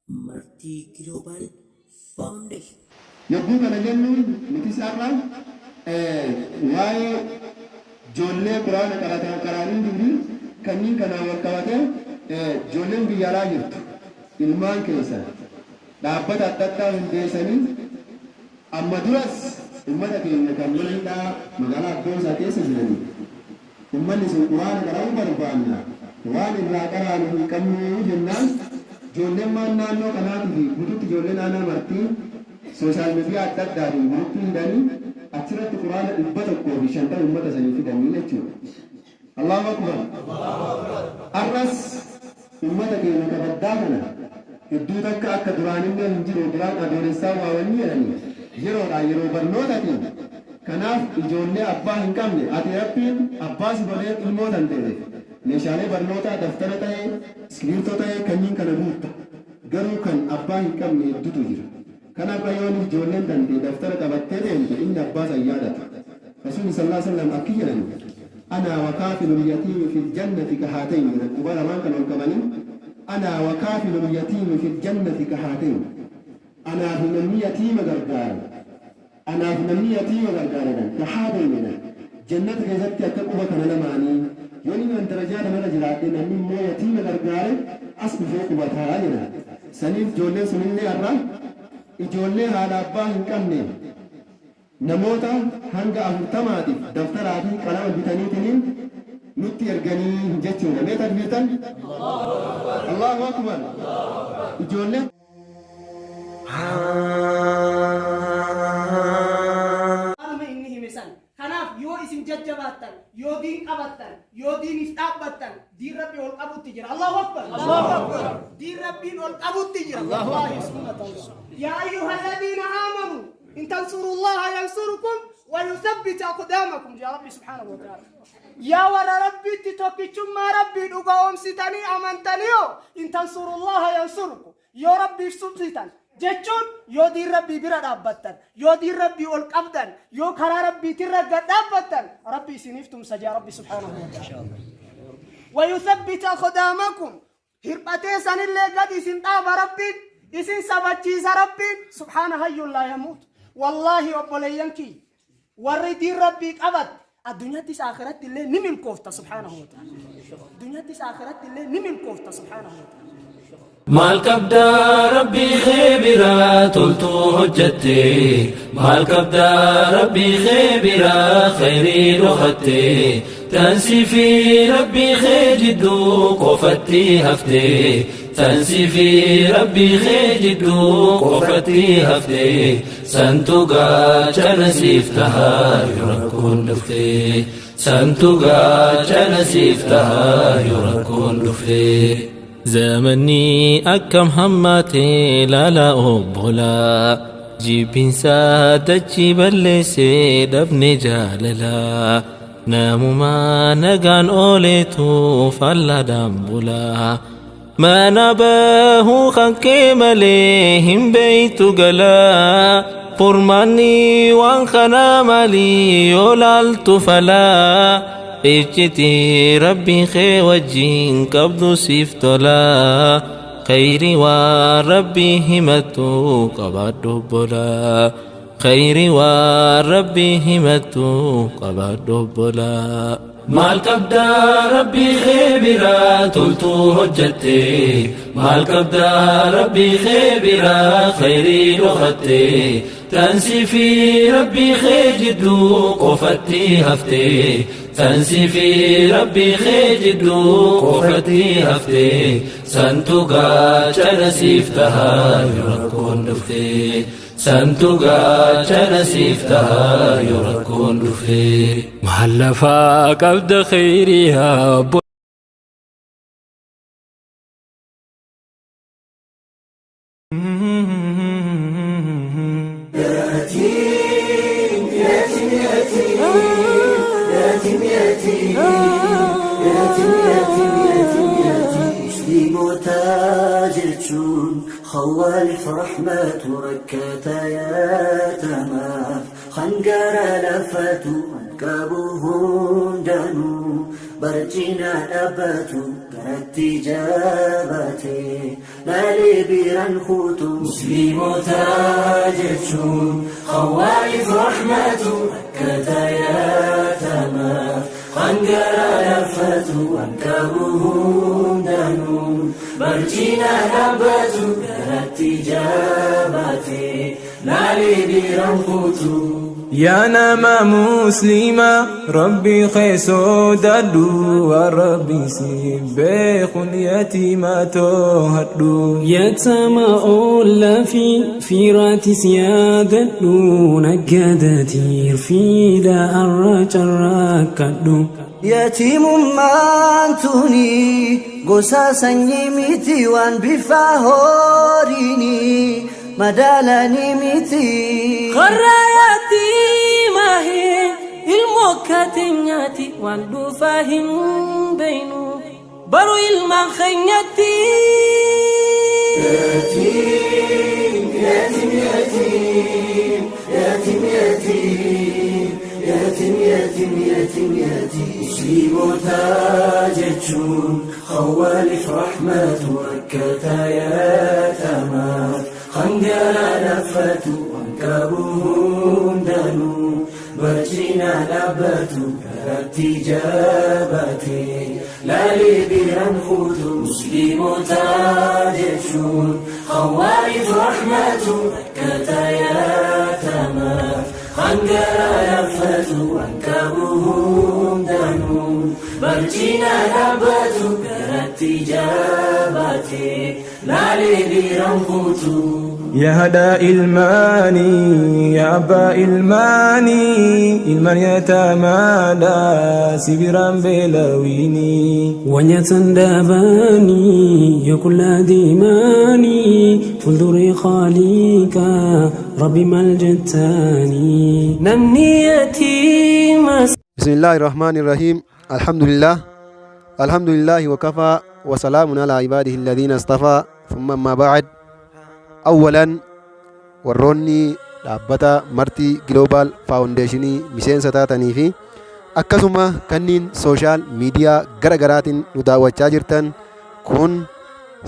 Marti Global Foundation. Yogguu kana jennuun nuti isaarraa waa'ee ijoollee quraana qaraanii jirri kanneen kanaan wal qabatee ijoolleen biyya alaa jirtu ilmaan keessan dhaabbata adda addaa hundeessanii amma duras ummata keenya kan mana hidhaa magaalaa Addoosaa keessa jiranii ummanni sun quraana qaraa'uu barbaanna waan irraa qaraanu hin qabnu jennaan ijoolleen maan naannoo kanaatii fi guutuutti ijoollee naannoo martii sooshaal miidiyaa adda addaatiin guruppii hidhanii achirratti quraana 150 ummata sanii fidanii jechuudha. Allahu akbar. Arras ummata keenya kabaddaa kana hedduu takka akka duraanillee hin jiru duraan adoolessaa waa wanni jedhanii yeroodhaan yeroo barnootaatiin kanaaf ijoollee abbaa hin qabne ati rabbiin abbaa si godhee ilmoo danda'e meeshaalee barnootaa daftara ta'ee iskiriiptoo ta'ee kanneen kana guutta garuu kan abbaa hin qabne hedduutu jira. Kana bayoon ijoolleen dandee daftara qabattee deemte inni abbaa san yaadata. Rasuulli sallallahu alaihi wasallam akki jedhan ana wa kaafilul yatiimi fil jannati kahaatayn kubara maan kan qabani ana wa kaafilul yatiimi fil jannati kahaatayn ana fi namni yatiima gargaara ana fi namni yatiima gargaara kahaatayn jannata keessatti akka quba kana lamaanii yoo inni darajaa kana jiraate namni immoo yatiima gargaare as dhufee qubataa jedha. Saniif ijoolleen sunillee arraa ijoollee haadha abbaa hin qabne namoota hanga 40 daftaraa fi qalama bitaniitiin nutti erganii jechuudha. Mee takbiirtan Allahu akbar. Ijoollee kanaaf yoo isin jajjabaattan yoo diin qabattan yoo diiniif dhaabbattan diin rabbii ol qabutti jira. Allahu akbar. diin rabbiin ol qabutti jira. yaa ayyuha alladhiina aamanuu in tansuru llaha yansurukum wa yuthabbit aqdamakum ya rabbi subhanahu wa ta'ala. yaa warra rabbiitti tokkichummaa rabbii dhugoomsitanii amantaniyo in tansuru llaha yansurukum yoo rabbiif subsitan jechuun yoo diin rabbii bira dhaabbattan yoo diin rabbii ol qabdan yoo karaa rabbiitirra gad dhaabbattan rabbi isiniif tumsa jaa rabbi subhanahu wa ta'ala. wa yuthabbit aqdamakum hirphatee sanillee gad isin dhaaba rabbiin isin sabachiisa rabbiin subhaana hayyun laa yamuut. wallaahi obboleeyyanki warri diin rabbii qabat addunyaattis akhiratti illee ni milkoofta subhaanahu wa ta'ala. addunyaattis akhiratti illee ni milkoofta subhaanahu wa ta'ala. maal qabdaa rabbii khaybiraa toltuu hojjatte maal qabdaa rabbii khaybiraa khayrii dhokatte tansii fi rabbii khee jidduu qofatti hafte tansii fi rabbii khee jidduu qofatti hafte santu gaachana siif tahaa yoo rakkoon dhufte santu gaachana siif tahaa yoo rakkoon dhufte. زمني أكم هماتي لا لا أبولا جيبين سادتشي بلسي دبني جاللا نامو ما نغان أوليتو فلا دامبولا ما نباه خنكي مليهم بيتو غلا فرماني وانخنا مالي يولالتو فلا ejjeti rabbii khee wajjin qabdu siif tola khayri waan rabbii himattu qabaadhu obbola khayri waan rabbii himattu qabaadhu obbola. maal qabdaa rabbii khee biraa toltuu hojjatte maal qabdaa rabbii khee biraa khayrii dhokatte tansii fi rabbii khee jidduu qofatti hafte tansii fi rabbii khee jidduu qofatti hafte santu gaachana siif tahaa yoo rakkoon dhufte santu gaachana siif tahaa yoo rakkoon dhufte. maal lafaa qabda khayriyaa خوالف رحمة ركتا يا تماف خنقر لفتو انكبوهم دانو برجنا نباتو قرأت جابتي لالي بيران خوتو مسلم تاجتشون خوالف رحمته كتايات ماف خنجر لفتو أنكبهم دانون برجينا نبتو كرت جابتي لالي بيران خوتو يا نما مسلما ربي خيسو دادو وربي سيبخ اليتيمة تهدو يتما أولا في راتي سيادتو نجدتي في ذا الرجل يتيم مانتوني قصاصا يميتي وان بفاهوريني مدالني ميتي خراياتي ماهي الموكاتينياتي واندو فاهم بينو برو المخنياتي يتيم يتيم يتيم يتيم يتيم يتيم يتيم يتيم يتيم مسلم تاجتشون خوالف رحمة ركتا يتامات خنجر لفتو وانكبهم دانو برجينا نبتو كرتي جابتي لالي بيران خوتو مسلم تاجتشون خوالف رحمة ركتا يتامات خنجر لفتو وانكبهم دانو برجينا نبتو كرتي جابتي لالي بيران خوتو يا هدا الماني يا أبا الماني المن يتمادى سبران بلاويني ونيتندباني يكل ديماني فلدري خاليك ربي ملجتاني نمني يتيم. بسم الله الرحمن الرحيم الحمد لله وكفى وسلام على عباده الذين اصطفى ثم ما بعد. أولا warroonni dhaabbata martii Global Foundation miseensa taatanii fi akkasuma kanneen sooshaal miidiyaa garaagaraatiin nu daawwachaa jirtan kun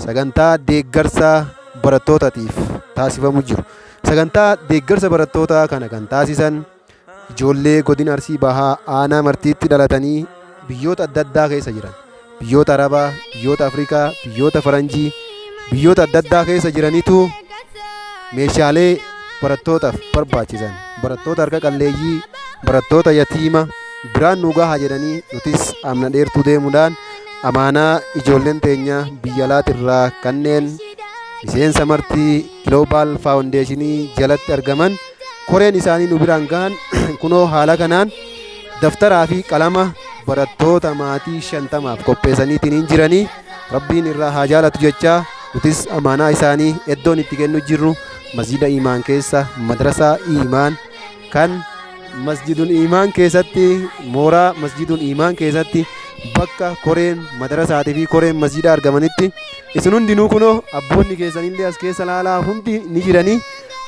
sagantaa deeggarsa barattootaatiif taasifamu jiru. Sagantaa deeggarsa barattootaa kana kan taasisan ijoollee godina Arsii Bahaa aanaa martiitti dhalatanii biyyoota adda addaa keessa jiran, biyyoota Arabaa, biyyoota Afrikaa, biyyoota Faranjii, biyyoota adda addaa keessa jiranitu meeshaalee barattootaaf barbaachisan, barattoota harka qalleeyyii, barattoota yatiima biraan nu gahaa jedhanii nutis amna dheertuu deemuudhaan amaanaa ijoolleen teenya biyya alaatirraa kanneen miseensa martii Global Foundation jalatti argaman koreen isaanii nu biraan gahan kunoo haala kanaan daftaraa fi qalama barattoota maatii 50 qopheessaniitiin jiranii rabbiin irraa haa jaalatu jechaa nutis amaanaa isaanii eddoon itti kennu jirru masjida imaan keessa madrasaa imaan kan masjidul imaan keessatti mooraa masjidul imaan keessatti bakka koreen madrasaatii fi koreen masjida argamanitti isin hundinuu kunoo abboonni keessanillee as keessa laalaa hundi ni jiranii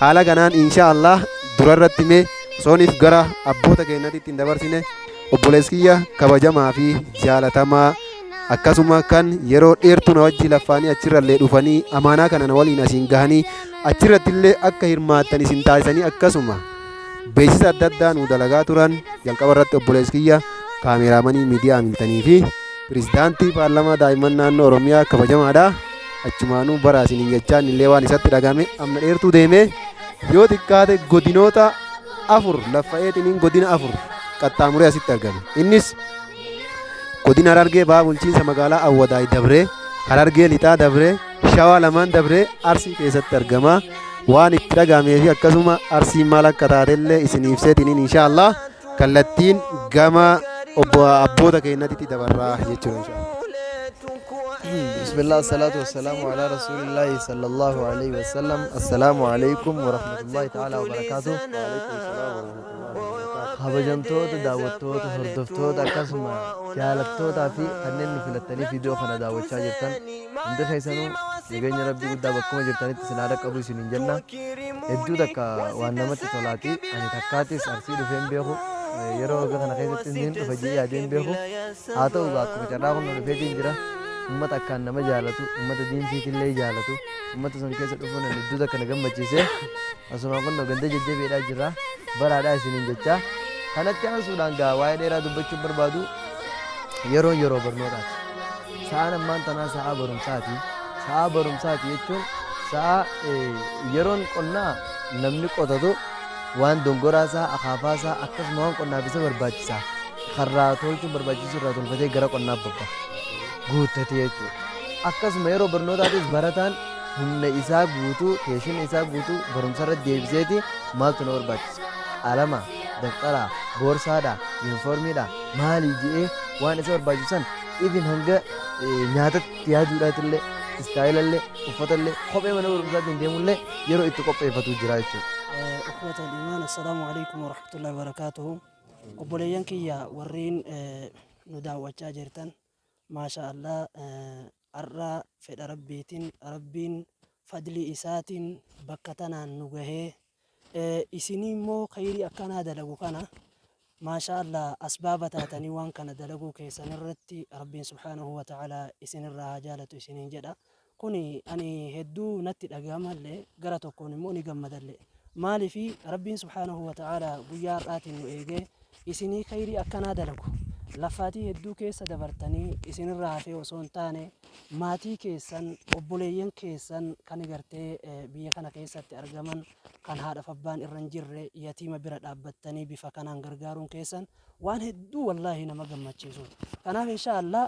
haala kanaan inshaallah durarratti mee sooniif gara abboota keenyatti ittiin dabarsine obboleeskiyya kabajamaa fi jaalatamaa akkasuma kan yeroo dheertuu na wajji laffaanii achirrallee dhufanii amaanaa kana na waliin asiin gahanii achirrattillee akka hirmaattan isin taasisanii akkasuma beeksisa adda addaa nu dalagaa turan jalqaba irratti obboleeskiyya kaameraamanii miidiyaa amiltanii fi pirezidaantii paarlamaa daa'imman naannoo Oromiyaa kabajamaadha. Achumaanuu bara isiniin jechaan illee waan isatti dhagame amna dheertuu deemee yoo xiqqaate godinoota 4 laffa'eetiniin godina 4 qaxxaamuree asitti argame. Innis godina Harargee Bahaa bulchiinsa magaalaa Awwadaay Dabree, Harargee Lixaa Dabree, Shawaa lamaan Dabree Arsii keessatti argama. Waan itti dhagamee fi akkasuma Arsiin maal akka taatellee isiniif seetiniin inshaallah kallattiin gama abboota keenyatti dabarraa jechuudha inshaallah. بسم الله الصلاة والسلام على رسول الله صلى الله عليه وسلم. السلام عليكم ورحمة الله تعالى وبركاته. وعليكم السلام ورحمة الله وبركاته. kabajamtoota daawwattoota hordoftoota akkasuma jaalattoota fi kanneen nu filattanii viidiyoo kana daawwachaa jirtan hundi keessanuu nageenya rabbii guddaa bakkuma jirtanitti isin haadha qabu isiniin jenna. Hedduu takka waan namatti tolaati. Ani takkaatis Arsii dhufeen beeku yeroo kana keessatti inni dhufa jee yaadeen beeku haa ta'u akkuma carraa kun dhufeetiin jira. ummata akkaan nama jaalatu ummata diinsiitillee jaalatu ummata san keessa dhufuun hedduuta kana gammachiise asuma kun ganda jajjabeedhaa jira baraadhaa isiniin jecha kanatti aansuudhaan gaa waa'ee dheeraa dubbachuun barbaadu yeroo barnootaati sa'aan ammaan tanaa sa'aa barumsaati jechuun sa'aa yeroon qonnaa namni qotatu waan dongoraasaa akaafaasaa akkasuma waan qonnaaf isa barbaachisaa karraa tolchuun barbaachisu irraa tolfatee gara qonnaaf babba guuttatee jechuudha. Akkasuma yeroo barnootaatis barataan humna isaa guutuu keeshin isaa guutuu barumsarra deebiseeti maaltu na barbaachisa alama daftaraa boorsaadhaa yuunifoormiidhaa maalii jedhee waan isa barbaachisan ifin hanga nyaatatti yaaduudhaatillee istaayilallee uffatallee kophee mana barumsaatiin deemullee yeroo itti qopheeffatu jira jechuudha. أخوة الإيمان السلام عليكم ورحمة الله وبركاته قبليان كيا ورين نداوة جاجرتن ما شاء الله أرى في ربين فضل إساتين بكتنا نجاه إسني مو خيري أكان هذا لغو كنا ما شاء الله أسباب تاتني وان كان دلغو كيسان الرتي ربين سبحانه وتعالى إسن الرهاجالة إسنين جدا كوني أني هدو نتي الأقامة اللي قرأتو كوني موني قمد اللي مالي في ربين سبحانه وتعالى بيار آتي نوئيجي إسني خيري أكنا دلغو لفاتي هدو كيسا دبرتني إسن الرهافي وصون تاني ماتي كيسان وبوليين كيسان كان غرتي بيا كان كيسا تأرغمان كان هذا فبان الرنجر يتيم برد أبتني بفكان غرغارون كيسان وان هدو والله نما غمچيسون كان إن شاء الله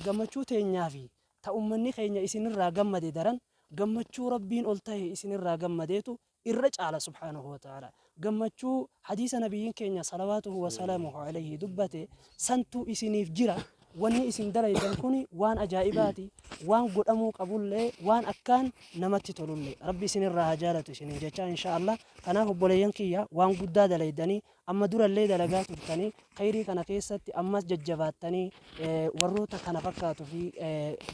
غمچو تينيافي تأمني خينيا إسن الرا غمدي درن غمچو ربين أولتاه إسن الرا غمديتو الرج على سبحانه وتعالى غمچو حديث نبيين كينيا صلواته وسلامه عليه دبته سنتو إسنيف جرا واني إسن دلائدن كوني وان أجائباتي وان قدامو قبول لي وان أكان نمتي تولول لي ربي سن الرهاجالة سنين جاچا إن شاء الله كنا هبوليان كيا وان قدا دلائدني أما دور اللي دلقات تاني خيري كنا كيستي أما ججبات تاني وروتا كنا فكاتو في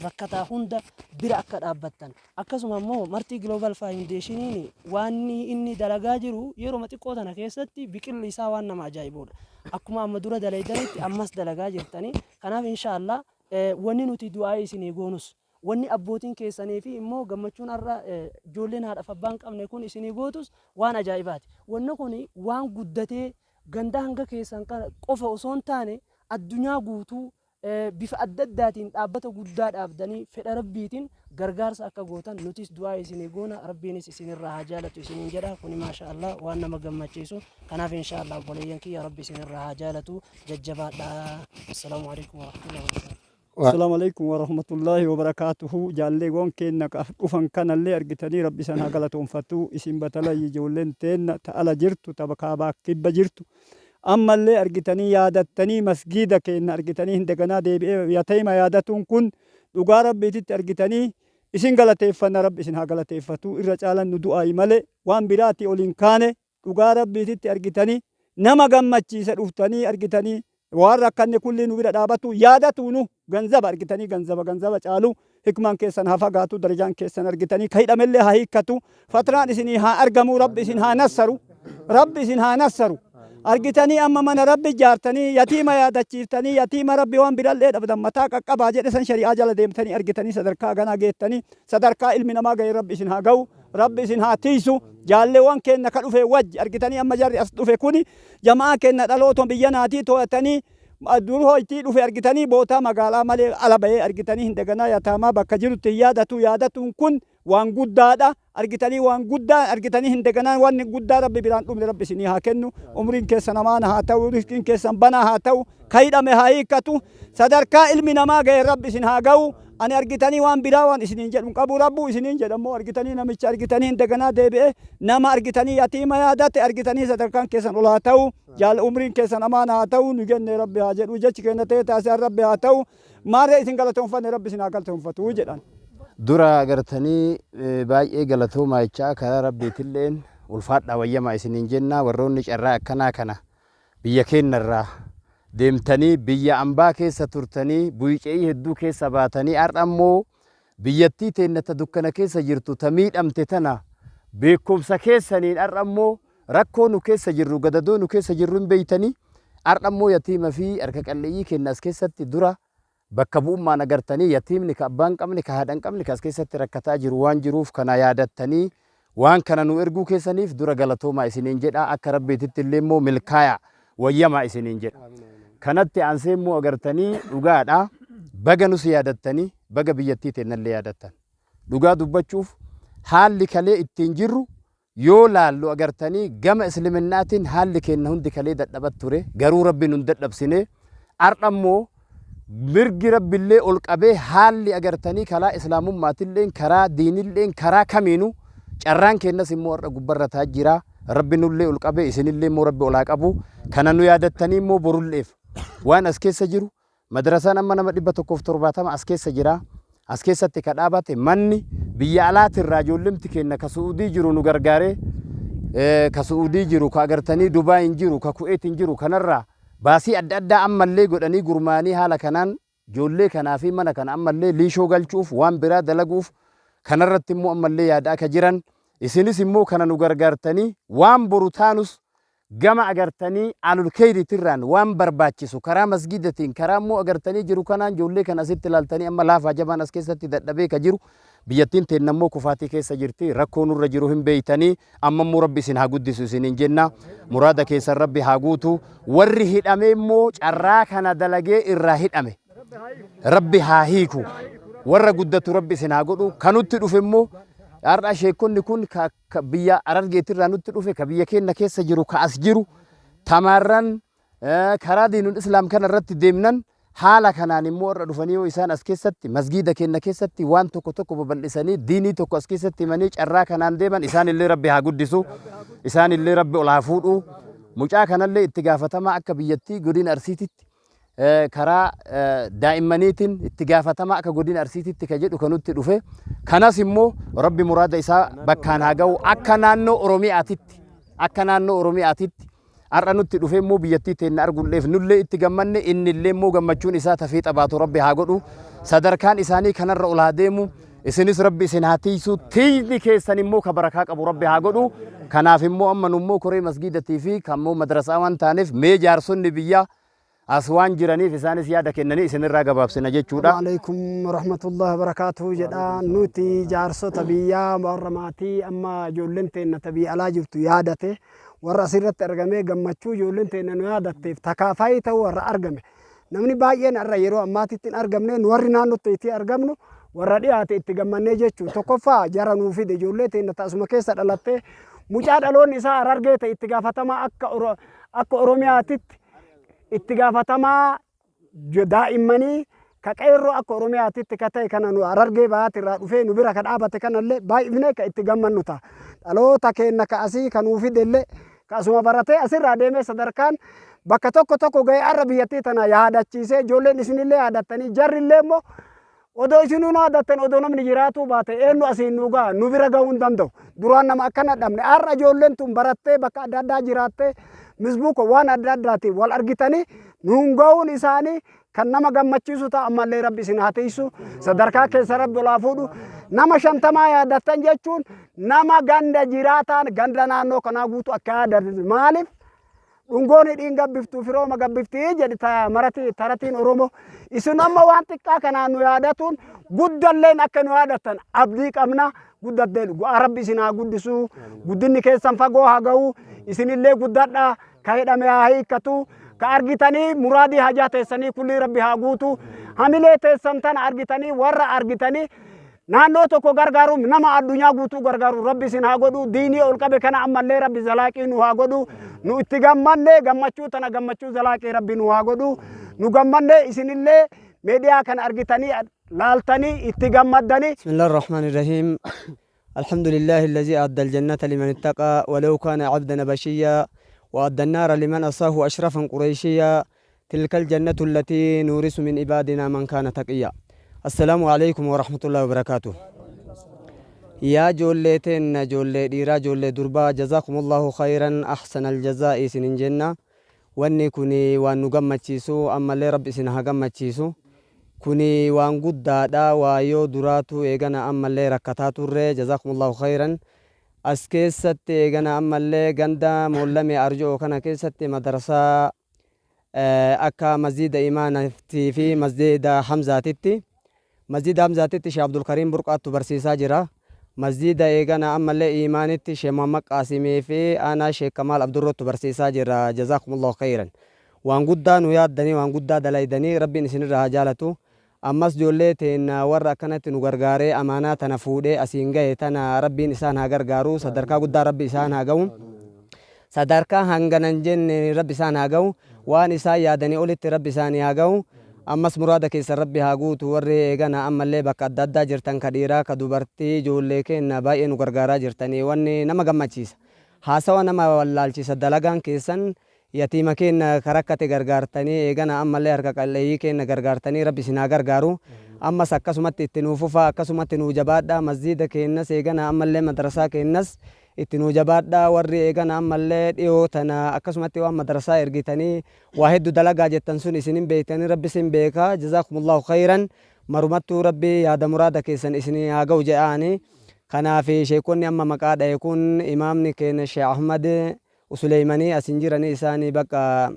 ركتا هندا برا أكاد أبتن أكسما مو مرتي جلوبال فاونديشنيني واني إني دلقاجرو يرو متي قوتنا كيستي بكل لسا وان نما أجائبول أكما أما دور دلائدني أماس دلقاجر تاني كنا إن شاء الله wanni nuti du'aa isinii goonus wanni abbootiin keessanii fi immoo gammachuun har'a ijoolleen haadha abbaan qabne kun isinii gootus waan ajaa'ibaati. Wanni kun waan guddatee ganda hanga keessan qofa osoo hin taane addunyaa guutuu bifa adda addaatiin dhaabbata guddaa dhaabdanii fedha rabbiitiin gargaarsa akka gootan nutis du'aa isinii goona rabbiinis isinirraa haa jaalatu isiniin jedha kuni maasha Allah waan nama gammachiisu kanaaf insha Allah obboleeyyan kiyya rabbi isinirraa haa jaalatu jajjabaadha. Assalaamu alaykum wa rahmatullahi wa barakatuh. السلام عليكم ورحمة الله وبركاته جالي وان كنا كفن كان اللي أرجتني ربي سنها قلتهم فتو اسم بتلا يجولن تين تألا جرتو تبكابا كب جرتو أما اللي أرجتني يادتني مسجدة كنا أرجتني هندقنا دي يتيم يادتون كن لقى ربي تأرجتني اسم قلتي فن ربي سنها قلتي فتو الرجال ندعاء ملء وان براتي أولين كان لقى ربي تأرجتني نما قمتي سرفتني أرجتني warra akkanni kulli nu bira dhaabatu yaadatu nu ganzaba argitanii ganzaba caalu hikmaan keessan haa fagaatu darajaan keessan argitanii kahidhamellee haa hiikkatu fatraan isinii haa argamu rabbi isin haa nassaru argitanii amma mana rabbi jaartanii yatiima yaadachiiftanii yatiima rabbi waan birallee dhabdan mataa qaqqabaa jedhe san shari'aa jala deemtanii argitanii sadarkaa ganaa geettanii sadarkaa ilmi namaa ga'e rabbi isin haa ga'u rabbi isin haa tiisu jaalleewwan keenna ka dhufe wajji argitanii amma jarri as dhufe kuni jamaa keenna dhalooton biyya naatii to'atanii dur hoyti dhufe argitanii bootaa magaalaa malee ala bahee argitanii hindaganaa yataamaa bakka jirutti yaadatuun kun waan guddaadha argitanii waan guddaa argitanii hindaganaa waan guddaa rabbi biraan dhumne rabbi isinii haa kennu umriin keessan amaana haa ta'u riskiin keessan banaa haa ta'u kahidhame haa hiikkatu sadarkaa ilmi namaa ga'e rabbi isin haa ga'u ani argitanii waan biraa waan isiniin jedhu qabu rabbu isiniin jedhamoo argitanii namicha argitanii hindaganaa deebi'e nama argitanii yatiima yaadate argitanii sadarkaan keessan ol haa ta'u jaal umriin keessan amaana haa ta'u nu genne rabbi haa jedhu jechi keenya ta'e taasisaan rabbi haa ta'u maarree isin galatoonfanne rabbi isin haa galatoonfatu jedhan. Dura agartanii baay'ee galatoomaa jechaa karaa rabbiitilleen ulfaadhaa wayyamaa isiniin jenna warroonni carraa akkanaa kana biyya keenyarraa deemtanii biyya ambaa keessa turtanii buyicee hedduu keessa baatanii har'ammoo biyyattii teennata dukkana keessa jirtu ta miidhamte tana beekumsa keessaniin har'ammoo rakkoo nu keessa jirru gadadoo nu keessa jirru hin beeytanii har'ammoo yatiima fi harka qalleeyyii kennas keessatti dura bakka bu'ummaan agartanii yatiimni ka abbaan qabni ka haadhan qabni kas keessatti rakkataa jiru waan jiruuf kana yaadattanii waan kana nu erguu keessaniif dura galatoomaa isiniin jedha akka rabbiititti illee immoo milkaaya wayyamaa isiniin jedha. Kanatti aansee immoo agartanii dhugaadha baga nus yaadattanii baga biyyattii teennallee yaadattan. Dhugaa dubbachuuf haalli kalee ittiin jirru yoo laallu agartanii gama islaminaatiin haalli kenna hundi kalee dadhabat ture garuu rabbi nun dadhabsine ardhammoo mirgi rabbillee ol qabee haalli agartanii karaa islaamummaatilleen karaa diinilleen karaa kamiinu carraan kennas immoo har'a gubbarra taa jira rabbi nullee ol qabee isinillee immoo rabbi olaa qabu kana nu yaadattanii immoo borulleef waan as keessa jiru madrasaan amma nama 170 as keessa jira as keessatti ka dhaabate manni biyya alaatirraa ijoollemti kenna ka Suudii jiru nu gargaaree ka Suudii jiru ka agartanii Dubaayin jiru ka Kuwait jiru kanarraa baasii adda addaa ammallee godhanii gurmaanii haala kanaan ijoollee kanaa fi mana kana ammallee liishoo galchuuf waan biraa dalaguuf kanarratti immoo ammallee yaadaa ka jiran isinis immoo kana nu gargaartanii waan boru taanus gama agartanii alul khayritirraan waan barbaachisu karaa masgidatiin karaa immoo agartanii jiru kanaan ijoollee kana asitti ilaaltanii amma laafaa jabaan as keessatti dadhabee ka jiru biyyattiin teennammoo kufaatii keessa jirti rakkoo nurra jiru hin beeytanii amma immoo rabbi isin haa guddisu isiniin jenna muraada keessan rabbi haa guutu warri hidhame immoo carraa kana dalagee irraa hidhame rabbi haa hiiku warra guddatu rabbi isin haa godhu kanutti dhufe immoo har'a sheekonni kun biyya Harargeetirraa nutti dhufe ka biyya keenya keessa jiru ka as jiru tamarran karaa diinul islaam kana irratti deemnan haala kanaan immoo irra dhufanii yoo isaan as keessatti masgida keenya keessatti waan tokko tokko babal'isanii diinii tokko as keessatti himanii carraa kanaan deeman isaan illee rabbi haa guddisu isaan illee rabbi ol haa fuudhu mucaa kanallee itti gaafatamaa akka biyyattii godina Arsiititti karaa daa'immaniitiin itti gaafatamaa akka godina Arsiititti ka jedhu kanutti dhufe kanas immoo rabbi muraada isaa bakkaan haa ga'u akka naannoo Oromiyaatitti har'a nutti dhufe immoo biyyattii teenna argulleef nullee itti gammanne inni illee immoo gammachuun isaa tafii xabaatu rabbi haa godhu sadarkaan isaanii kanarra ol haa deemu isinis rabbi isin haa tiisu tiisni keessan immoo ka barakaa qabu rabbi haa godhu kanaaf immoo amma nummoo koree masgidatii fi kammoo madrasaa waan taaneef mee jaarsonni biyya aswaan jiraniif isaanis yaada kennanii isinirraa gabaabsina jechuudha. Waalaikum warahmatullahi wabarakatuh jedha nuti jaarsota biyyaa warra maatii amma ijoolleen teenna tabii alaa jirtu yaadate warra asirratti argame gammachuu ijoolleen teenna nu yaadatteef takaafayii ta'uu warra argame namni baay'een irra yeroo ammaatitti hin argamne nu warri naannootti itti argamnu warra dhiyaate itti gammannee jechuu tokkoffaa jara nuu fide ijoollee teenna tasuma keessa dhalattee mucaa dhaloonni isaa Harargee ta'e itti gaafatamaa akka Oromiyaatitti itti gaafatamaa daa'immanii ka qeerroo akka Oromiyaatitti ka ta'e kana nu Harargee baatirraa dhufee nu bira ka dhaabate kanallee baay'ifnee ka itti gammannu ta'a. Dhaloota keenya ka asii ka nuu fidellee ka asuma baratee asirraa deemee sadarkaan bakka tokko ga'ee har'a biyyattii tana yaadachiisee ijoolleen isinillee yaadattanii jarrillee immoo odoo isinuu nu yaadattan odoo namni jiraatu baate eenyu asiin nu ga'a nu bira ga'uu hin danda'u. Duraan nama akkana dhabne har'a ijoolleen tun barattee bakka adda addaa jiraattee misbuuko waan adda addaatiin wal argitanii nuun ga'uun isaanii kan nama gammachiisu ta'a ammallee rabbi isin haa tiisu sadarkaa keessa rabbi olaa fuudhu nama 50 yaadattan jechuun nama ganda jiraataan ganda naannoo kanaa guutu akka yaadatan maaliif dhungoon hidhiin gabbiftuu firooma gabbiftii jedhi taratiin Oromoo isin amma waan xiqqaa kanaan nu yaadatuun guddalleen akka nu yaadatan abdii qabna guddadleen rabbi isin haa guddisu guddinni keessan fagoo haa ga'u isinillee guddadha ka hidhame haa hiikkatu ka argitanii muraadii hajaa teessanii kulli rabbi haa guutu hamilee teessan tana argitanii warra argitanii naannoo tokko gargaaru nama addunyaa guutuu gargaaru rabbi isin haa godhu diinii ol qabe kana ammallee rabbi zalaaqii nu haa godhu nu itti gammanne gammachuu tana gammachuu zalaaqii rabbi nu haa godhu nu gammanne isinillee meediyaa kana argitanii laaltanii itti gammaddanii. Bismillahir Rahmanir Rahim. الحمد لله الذي أعد الجنة لمن اتقى ولو كان عبدا بشيا وأعد النار لمن أصاه أشرفا قريشيا تلك الجنة التي نورث من عبادنا من كان تقيا السلام عليكم ورحمة الله وبركاته يا جولتين جولة ديرا جولة دربا جزاكم الله خيرا أحسن الجزاء سنين جنة واني كوني وانو قمتشيسو أما اللي رب سنها قمتشيسو kuni waan guddaadha waayoo duraatu eegana ammallee rakkataa turre jazakumullahu khayran as keessatti eegana ammallee ganda moollame arjoo kana keessatti madrasaa akka masjida imaanaatii fi masjida hamzaatitti Sheekh Abdul Kariim Burqaattu barsiisaa jira. Masjida eegana ammallee imaanitti Sheekh Muhammad Qaasimee fi ana Sheekh Kamaal Abdurrootu barsiisaa jira. Jazaakumullahu khayran. Waan guddaa nu yaaddanii waan guddaa dalaydanii rabbiin isinirraa haa jaalatu. Ammas ijoollee teenya warra akkanatti nu gargaaree amaanaa tana fuudhee asiin gahe tana rabbiin isaan haa gargaaru. Sadarkaa guddaa rabbi isaan haa ga'u. Sadarkaa hanganan jenne rabbi isaan haa ga'u. Waan isaan yaadanii olitti rabbi isaanii haa ga'u. Ammas muraada keessa rabbi haa guutu. Warri eegana ammallee bakka adda addaa jirtan ka dhiiraa ka dubartii ijoollee keenya baay'ee nu gargaaraa jirtanii wanni nama gammachiisa. Haasawa nama wallaalchisa dalagaan keessan yatiima keenya karakkate gargaartanii eegana ammallee harka qalleeyyii keenya gargaartanii rabbi isin haa gargaaru. Ammas akkasumatti itti nuu fufaa akkasumatti nuu jabaadhaa masjida keenyas eegana ammallee madrasaa keenyas itti nuu jabaadhaa warri eegana ammallee dhiyoo tana akkasumatti waan madrasaa ergitanii waa hedduu dalagaa jettan sun isinin beektanii rabbi isin beekaa jazaakumullahu khayran marumattuu rabbi yaada muraada keessan isin haa ga'u jedhaani. Kanaaf sheekonni amma maqaa dhahe kun imaamni keenya Sheekh Ahmad Usuleymanii asin jiranii isaanii bakka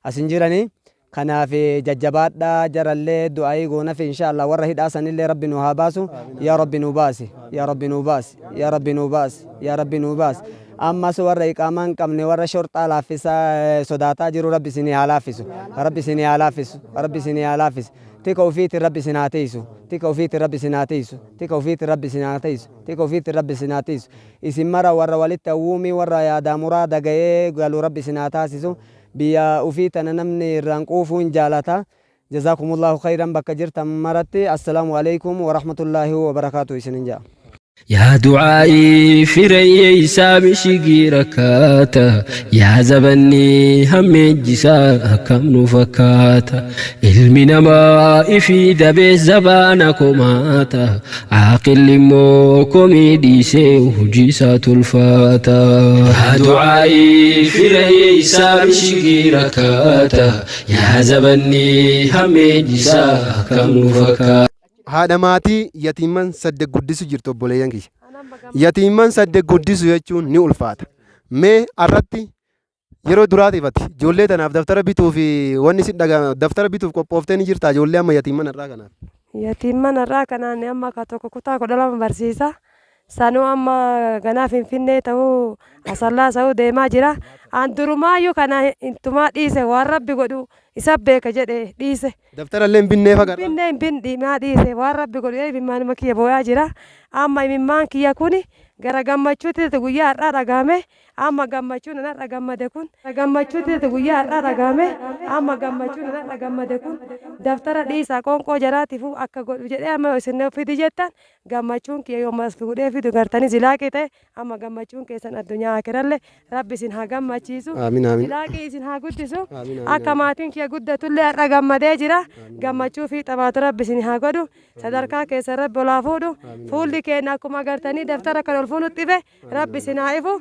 asin jiranii. Kanaaf jajjabaadhaa jarallee du'aayii goona fi inshaallah warra hidhaasanillee rabbi nu haa baasu yaa rabbi nu baasi yaa rabbi nu baasi yaa rabbi nu baasi yaa rabbi nu baasi. Ammas warra iqaamaa hin qabne warra shorxaa laaffisaa sodaataa jiru rabbi isinii haa laaffisu rabbi isinii haa laaffisu rabbi isinii haa laaffisu. Tika ufiitti rabbi isin haa teessu tika ufiitti rabbi isin haa teessu tika ufiitti rabbi isin haa teessu tika ufiitti rabbi isin haa teessu. Isin mara warra walitti hawwuumii warra yaadaa muraada ga'ee galu rabbi isin haa taasisu. Biyya ufii tana namni irraan quufuun jaalata. Jazaakumullahu khayran bakka jirtan maratti. Assalaamu alaikum wa rahmatullahi wa barakaatuh isinin jaa. يا دعائي في ريسا بشيقي ركاتا يا زبني هم الجسا كم نفكاتا علمنا ما في دبي زبانكماتا عاقل موكم ديسي وجيسات الفاتا يا دعائي في ريسا بشيقي ركاتا يا زبني هم الجسا كم نفكاتا haadha maatii yatiimman saddeet guddisu jirtu obboleeyyan kiyya. Yatiimman saddeet guddisu jechuun ni ulfaata. Mee irratti yeroo duraatiif ati ijoollee tanaaf daftara bituu fi wanni si dhagaa daftara bituuf qophooftee ni jirta ijoollee amma yatiimman irraa kanaaf. Yatiimman irraa kanaan amma ka tokko kutaa 12 barsiisa. Sanuu amma ganaa Finfinnee ta'uu asallaa ta'uu deemaa jira. An durumaayyuu kana intumaa dhiise waan rabbi godhu isa beeka jedhee dhiise. Daftara illee binnee fagarra. Binnee bindhiimaa dhiise waan rabbi godhu imimmaan nama kiyya booyaa jira. Amma imimmaan kiyya kuni gara gammachuutti guyyaa har'aa dhagahame. Amma gammachuun har'a gammade kun gammachuutti guyyaa har'aa dhagahame. Amma gammachuun har'a gammade kun daftara dhiisaa qoonqoo jaraatiifuu akka godhu jedhee amma isin fidi jettan gammachuun kiyya yooma as fuudhee fidu gartanii zilaaqii ta'e amma gammachuun keessan addunyaa akirallee rabbi isin haa gammachiisu. Zilaaqii isin haa guddisu. Akka maatiin kiyya guddatullee har'a gammadee jira. Gammachuu fi taphaatu rabbi isin haa godhu. Sadarkaa keessa rabbi olaa fuudhu. Fuulli keenya akkuma agartanii daftara kan ol fuudhutti fe rabbi isin haa ifu.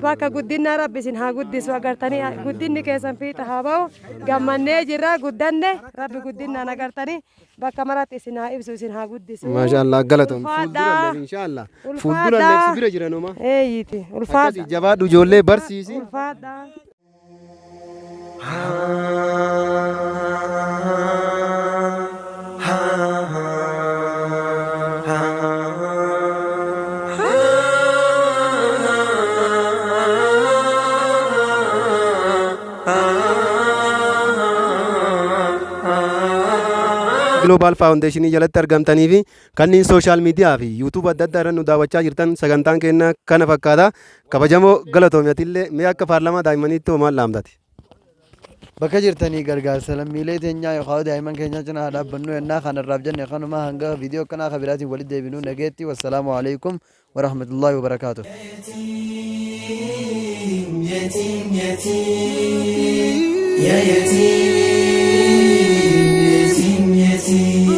Bakka guddinaa rabbi isin haa guddisu agartanii guddinni keessan fiixa haa ba'u. Gammannee jirra guddanne rabbi guddinaan agartanii bakka maratti isin haa ibsu isin haa guddisu. Maashaallah galatoom. Fuuldurallee inshaallah. Fuuldurallee si bira jiranuma. Eeyyiti ulfaadha. Jabaadhu ijoollee barsiisi. Ulfaadha. Global Foundation jalatti argamtanii fi kanneen social media fi YouTube adda addaa irratti nu daawwachaa jirtan sagantaan keenya kana fakkaata. Kabajamoo galatoomiyatillee mee akka paarlamaa daa'immaniitti homaan laamtati. Bakka jirtanii gargaarsa lammiilee teenyaa yookaan daa'imman keenya cinaa dhaabbannu yennaa kanarraaf jenne kanuma hanga viidiyoo kanaa kabiraatiin walitti deebinuu nageetti wassalaamu alaikum wa rahmatullahi wa barakaatuh. يتيم يا يتيم يتيم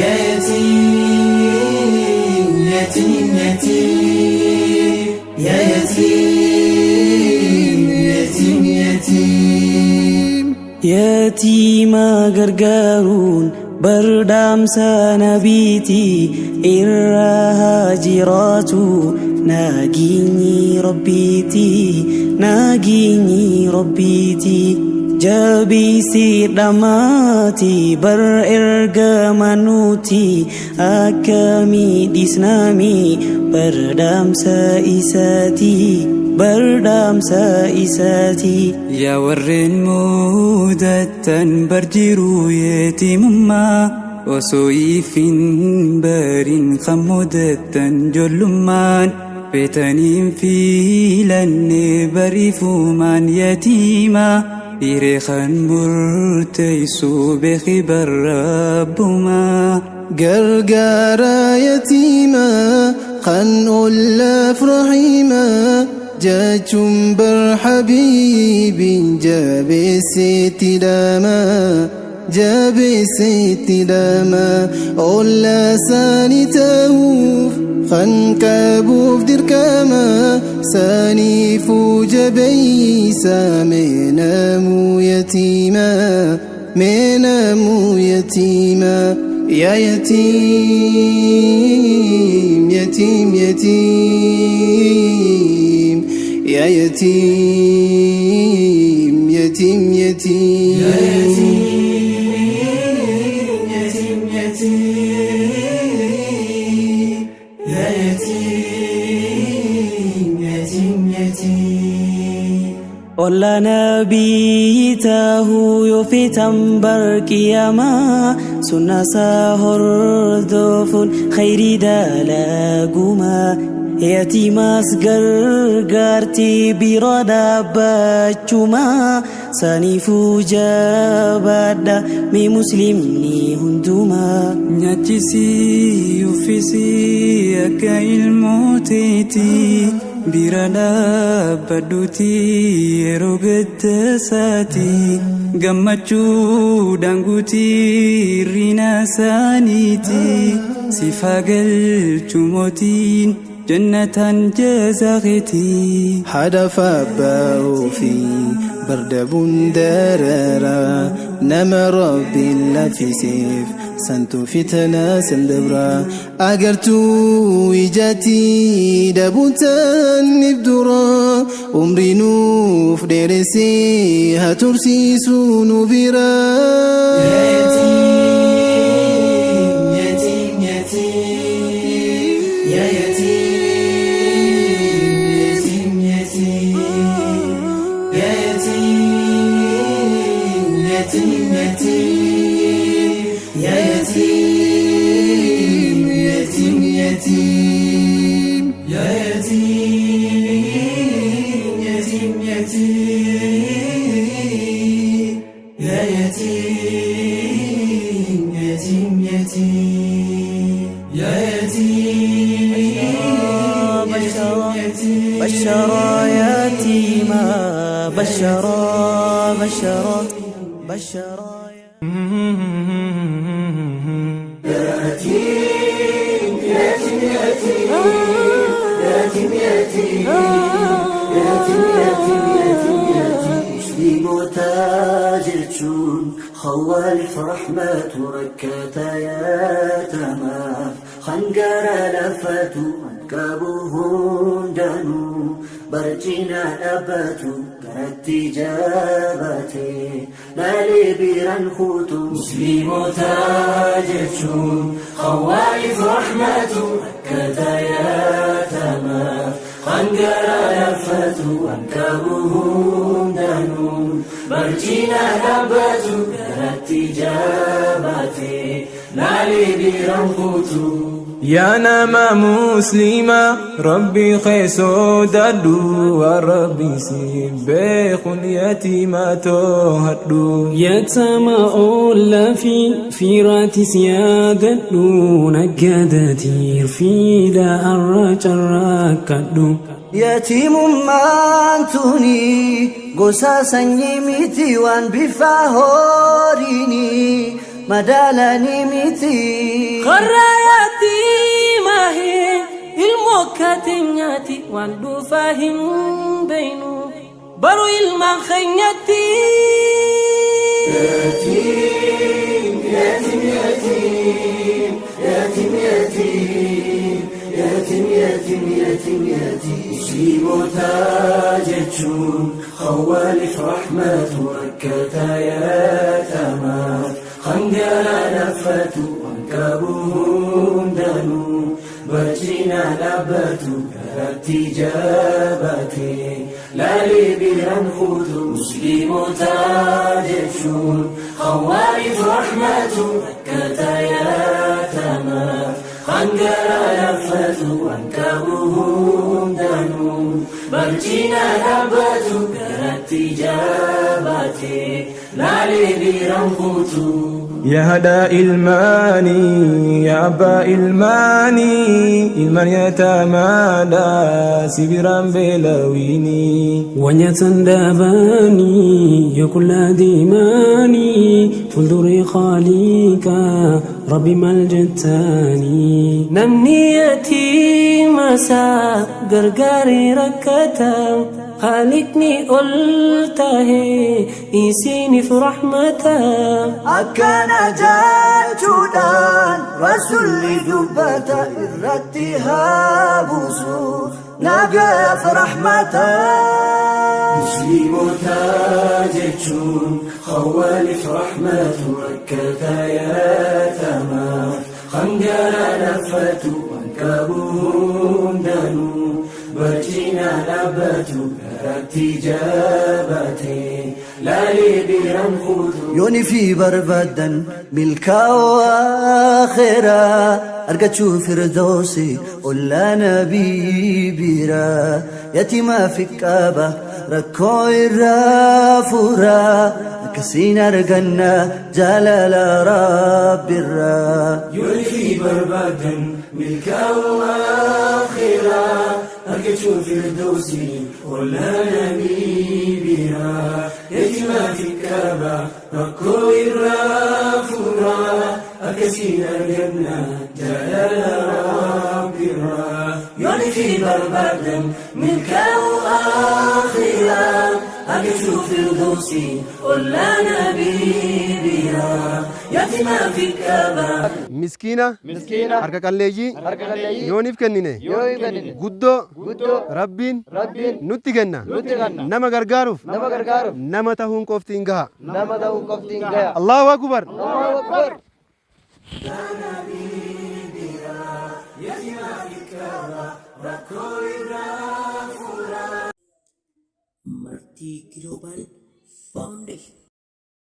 يا يتيم يتيم يتيم يا يتيم يتيم يتيم يتيما غرغارون bardamsa nabiti irra jiratu naginyi rabbiti jabisi damati bar ergamanuti akami disnami bardamsa isati ya warren mudatan barjiru yetimma وسويفين بارين خمودتن جلمان بيتنين في لن بريفو من يتيما إريخان مرتيسو بخبر ربما قرقار يتيما خن ألا فرحيما جاجم بر حبيب جابي سيتي داما أولا ساني تاوف خن كابوف دركاما ساني فوجبي سامينامو يتيما يا يتيم يا ولا نبي تاهو يفتن بركيما سنة سهر دوفن خيري دالاقما يتيماس غرغرتي برادا بچما سانيفو جابادا مي مسلمني هندوما ناتشي يوفيسي أكا الموتيتي برادا بدوتي روغت ساتي غمچو دانغوتي رينا سانيتي سفاقل چموتين جنة جزاغتي حدف أباو في برد بندررا نما ربي في سيف سنتو فتنا سندبرا أجرتو إجاتي دبوتان نبدرا عمري نوف درسي هترسي سونو برا بشرا يتيما بشرا مسلم تاجرتون خوالف رحمة ركتا يا تمام خنقر لفتو انكابوهم دانو برجينا نباتو كرتي جاباتي نالي بيران خوتو مسلم تاجرتون خوالف رحمة ركتا يا تمام خنقر لفتو انكابوهم دانو برجينا نباتو كرتي جاباتي نالي بيران خوتو يا نما مسلما ربي خيسو دادو وربي سيبخ اليتيما توهدو يتما أولا في فيرات سيادتو نقادتي في دا الرجل كدو يتيم مانتوني قصاصا يميتي وان بفاهوريني مدالني ميتي خراياتي ماهي الموكاتنياتي واندو فاهم بينو برو المخنياتي يتيم يتيم يتيم يتيم يتيم يتيم يتيم يتيم يتيم مصيبوتا جتشون خوالف رحمة ركتا يتامات خنجلا نفتو وانكبوهم دانو برجينا لبتو كرتي جابتي لالي بيران خوتو مسلموتا جتشون خوالف رحمة ركتا يتامات خنجلا نفتو وانكبوهم دانو برجينا لبتو كرتي جابتي لالي بيران خوتو يا هدا الماني يا أبا الماني المن يتمادى سبرا بلاويني ونيتن داباني يكل ديماني فلدري خاليك ربي ملجتاني نمني يتيم سا غرغري ركتا خالقني قلته يسيني في رحمته أكان جاجودان رسول دبتا إرتها بوسو نبي في رحمته مسلموتا جتشون خوالف رحمة ركتا يتامات خنجر نفتو وانكبوهم دانو برجينا لبتو كرتي جابتي لالي بيران خوتو يوني في بربدا ملكا واخرا أرقتشو فردوسي ولا نبي بيرا يتيما في كابا ركو الرافورا كسين أرقنا جلال رب الرا يوني في بربدا ملكا واخرا أرقتشو فردوسي ولا نبي بيرا يتيما في كابا ركو الرافورا أكسين الجنة جلال رب الرا يوني في بربدا ملكا وآخرا أكشو فردوسي ولا نبي بيرا يتيما في كابا مسكينة harka qalleeyyii yooniif kennine guddoo rabbiin nutti kenna nama gargaaruuf nama ta'uun qoftiin gaha Allahu akbar Marti Global Foundation.